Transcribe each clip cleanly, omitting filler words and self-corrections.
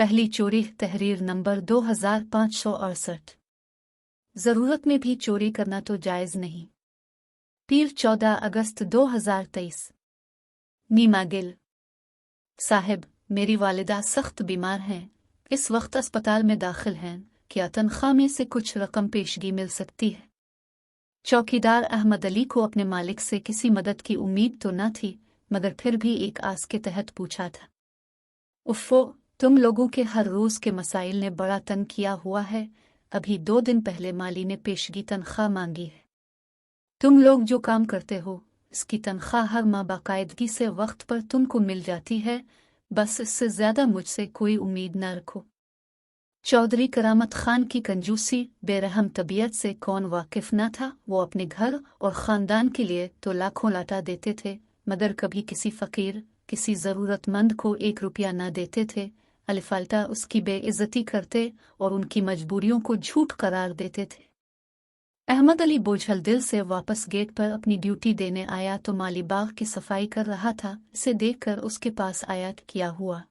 पहली चोरी तहरीर नंबर 2568। ज़रूरत में भी चोरी करना तो जायज़ नहीं। पीर 14 अगस्त 2023। नीमा गिल साहिब, मेरी वालिदा सख्त बीमार हैं, इस वक्त अस्पताल में दाखिल हैं। क्या तनख्वाह में से कुछ रकम पेशगी मिल सकती है? चौकीदार अहमद अली को अपने मालिक से किसी मदद की उम्मीद तो न थी, मगर फिर भी एक आस के तहत पूछा था। उफ़ो, तुम लोगों के हर रोज़ के मसाइल ने बड़ा तंग किया हुआ है। अभी 2 दिन पहले माली ने पेशगी तनख्वाह मांगी है। तुम लोग जो काम करते हो, इसकी तनख्वाह हर माह बाकायदगी से वक्त पर तुमको मिल जाती है। बस इससे ज़्यादा मुझसे कोई उम्मीद न रखो। चौधरी करामत खान की कंजूसी, बेरहम तबीयत से कौन वाकिफ न था। वो अपने घर और ख़ानदान के लिए तो लाखों लाटा देते थे, मगर कभी किसी फ़कीर, किसी ज़रूरतमंद को 1 रुपया न देते थे। अलिफाल्टा उसकी बेइज्जती करते और उनकी मजबूरियों को झूठ करार देते थे। अहमद अली बोझल दिल से वापस गेट पर अपनी ड्यूटी देने आया तो माली बाग की सफाई कर रहा था। इसे देखकर उसके पास आया। क्या हुआ?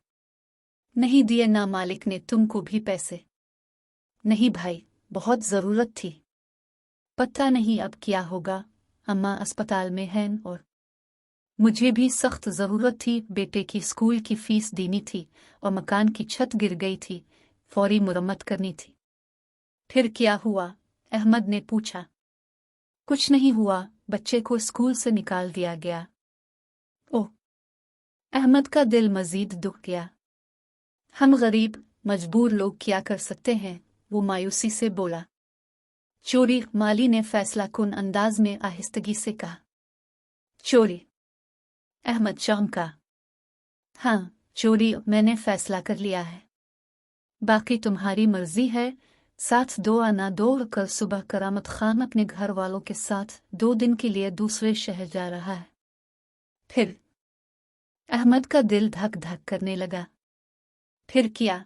नहीं दिए ना मालिक ने तुमको भी पैसे? नहीं भाई, बहुत ज़रूरत थी। पता नहीं अब क्या होगा, अम्मा अस्पताल में हैं और मुझे भी सख्त ज़रूरत थी। बेटे की स्कूल की फ़ीस देनी थी और मकान की छत गिर गई थी, फौरी मुरम्मत करनी थी। फिर क्या हुआ? अहमद ने पूछा। कुछ नहीं हुआ, बच्चे को स्कूल से निकाल दिया गया। ओह! अहमद का दिल मज़ीद दुख गया। हम गरीब मजबूर लोग क्या कर सकते हैं, वो मायूसी से बोला। चोरी? माली ने फैसला कुन अंदाज में आहिस्तगी से कहा। चोरी? अहमद चौंका। हाँ, चोरी। मैंने फैसला कर लिया है, बाकी तुम्हारी मर्जी है। साथ दो आना दो। कल सुबह करामत खान अपने घर वालों के साथ 2 दिन के लिए दूसरे शहर जा रहा है। फिर? अहमद का दिल धक धक करने लगा। फिर क्या?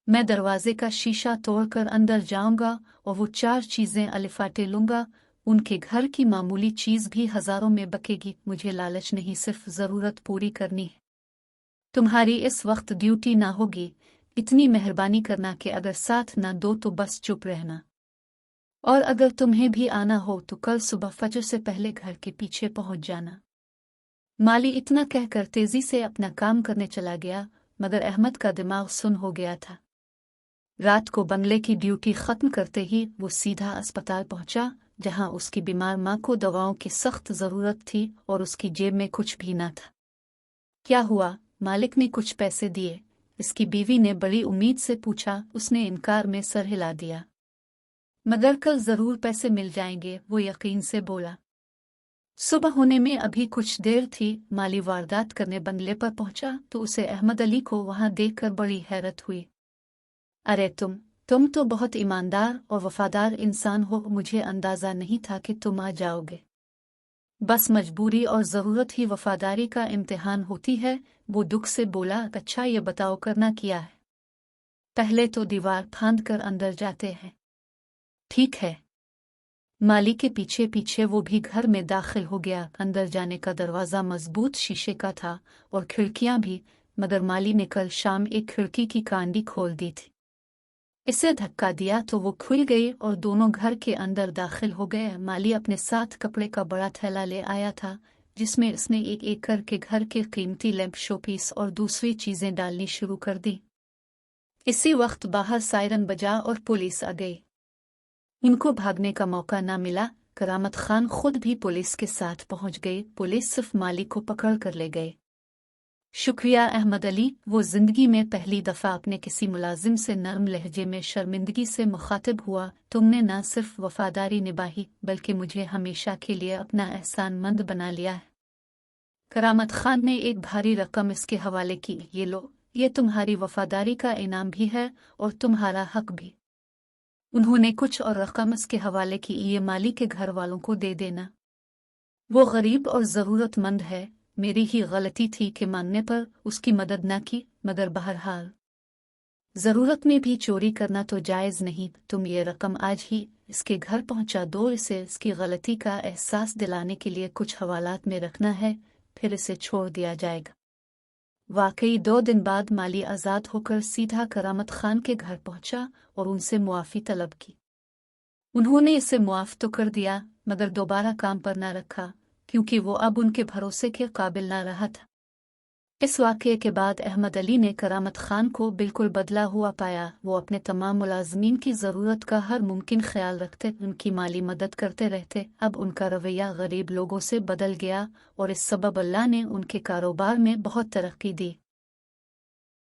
मैं दरवाजे का शीशा तोड़कर अंदर जाऊंगा और वो 4 चीजें अलिफाटे लूंगा। उनके घर की मामूली चीज भी हजारों में बकेगी। मुझे लालच नहीं, सिर्फ जरूरत पूरी करनी है। तुम्हारी इस वक्त ड्यूटी ना होगी। इतनी मेहरबानी करना कि अगर साथ ना दो तो बस चुप रहना, और अगर तुम्हें भी आना हो तो कल सुबह फजर से पहले घर के पीछे पहुंच जाना। माली इतना कहकर तेजी से अपना काम करने चला गया, मगर अहमद का दिमाग सुन हो गया था। रात को बंगले की ड्यूटी खत्म करते ही वो सीधा अस्पताल पहुंचा, जहां उसकी बीमार मां को दवाओं की सख्त जरूरत थी और उसकी जेब में कुछ भी न था। क्या हुआ? मालिक ने कुछ पैसे दिए? इसकी बीवी ने बड़ी उम्मीद से पूछा। उसने इनकार में सर हिला दिया। मगर कल जरूर पैसे मिल जाएंगे, वो यकीन से बोला। सुबह होने में अभी कुछ देर थी। माली वारदात करने बंगले पर पहुंचा तो उसे अहमद अली को वहां देखकर बड़ी हैरत हुई। अरे तुम तो बहुत ईमानदार और वफादार इंसान हो। मुझे अंदाजा नहीं था कि तुम आ जाओगे। बस मजबूरी और ज़रूरत ही वफादारी का इम्तिहान होती है, वो दुख से बोला। अच्छा ये बताओ करना क्या है? पहले तो दीवार फांद कर अंदर जाते हैं। ठीक है। माली के पीछे पीछे वो भी घर में दाखिल हो गया। अंदर जाने का दरवाज़ा मजबूत शीशे का था और खिड़कियां भी, मगर माली ने कल शाम एक खिड़की की कांडी खोल दी थी। इसे धक्का दिया तो वो खुल गई और दोनों घर के अंदर दाखिल हो गए। माली अपने साथ कपड़े का बड़ा थैला ले आया था, जिसमें उसने एक एक करके घर के कीमती लैंप, शोपीस और दूसरी चीजें डालनी शुरू कर दी। इसी वक्त बाहर सायरन बजा और पुलिस आ गई। इनको भागने का मौका ना मिला। करामत खान खुद भी पुलिस के साथ पहुंच गई। पुलिस सिर्फ माली को पकड़ कर ले गए। शुक्रिया अहमद अली। वो जिंदगी में पहली दफा अपने किसी मुलाजिम से नरम लहजे में शर्मिंदगी से मुखातिब हुआ। तुमने न सिर्फ वफादारी निभाई, बल्कि मुझे हमेशा के लिए अपना एहसानमंद बना लिया है। करामत खान ने एक भारी रकम इसके हवाले की। ये लो, ये तुम्हारी वफादारी का इनाम भी है और तुम्हारा हक भी। उन्होंने कुछ और रकम इसके हवाले की। ये माली के घर वालों को दे देना। वो गरीब और ज़रूरतमंद है। मेरी ही गलती थी कि मांगने पर उसकी मदद न की, मगर बहरहाल ज़रूरत में भी चोरी करना तो जायज़ नहीं। तुम ये रकम आज ही इसके घर पहुंचा दो। इसे इसकी गलती का एहसास दिलाने के लिए कुछ हवालात में रखना है, फिर इसे छोड़ दिया जाएगा। واقعی 2 दिन बाद माली आज़ाद होकर सीधा करामत खान के घर पहुंचा और उनसे मुआफ़ी तलब की। उन्होंने इसे मुआफ़ तो कर दिया मगर दोबारा काम पर न रखा क्योंकि वो अब उनके भरोसे के काबिल न रहा था। इस वाक़ये के बाद अहमद अली ने करामत खान को बिल्कुल बदला हुआ पाया। वो अपने तमाम मुलाज़मीन की ज़रूरत का हर मुमकिन ख्याल रखते, उनकी माली मदद करते रहते। अब उनका रवैया गरीब लोगों से बदल गया और इस सबब अल्लाह ने उनके कारोबार में बहुत तरक्की दी।